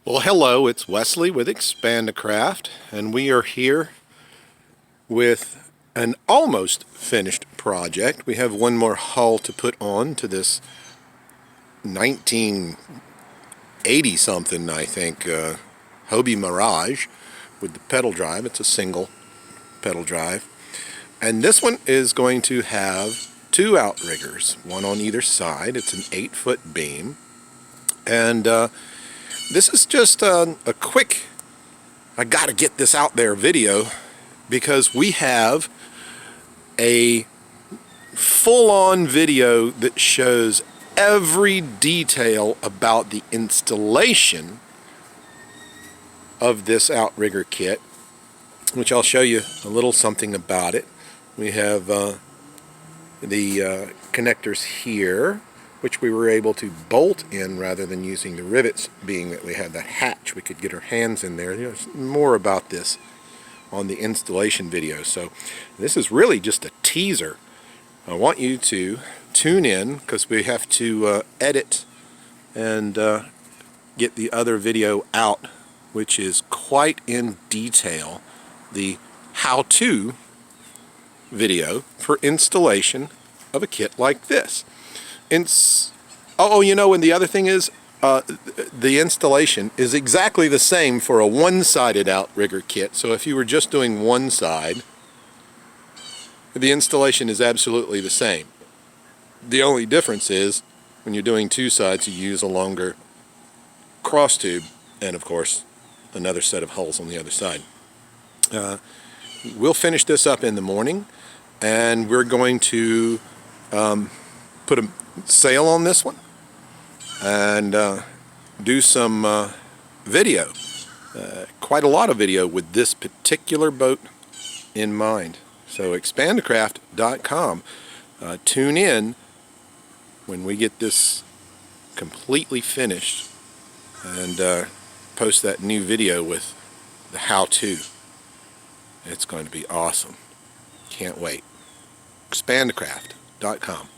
Well, hello, it's Wesley with Expandacraft, and we are here with an almost finished project. We have one more hull to put on to this 1980 something, I think, Hobie Mirage with the pedal drive. It's a single pedal drive. And this one is going to have two outriggers, one on either side. It's an 8-foot beam. And this is just a quick, I gotta get this out there video, because we have a full-on video that shows every detail about the installation of this outrigger kit, which I'll show you a little something about it. We have the connectors here, which we were able to bolt in rather than using the rivets, being that we had that hatch we could get our hands in there. There's more about this on the installation video. So this is really just a teaser. I want you to tune in, because we have to edit and get the other video out, which is quite in detail, the how-to video for installation of a kit like this. And the other thing is, the installation is exactly the same for a one-sided outrigger kit. So if you were just doing one side, the installation is absolutely the same. The only difference is, when you're doing two sides, you use a longer cross tube, and of course another set of hulls on the other side. We'll finish this up in the morning, and we're going to put a sail on this one and do some video, quite a lot of video with this particular boat in mind. So expandacraft.com, tune in when we get this completely finished and post that new video with the how-to. It's going to be awesome. Can't wait. Expandacraft.com.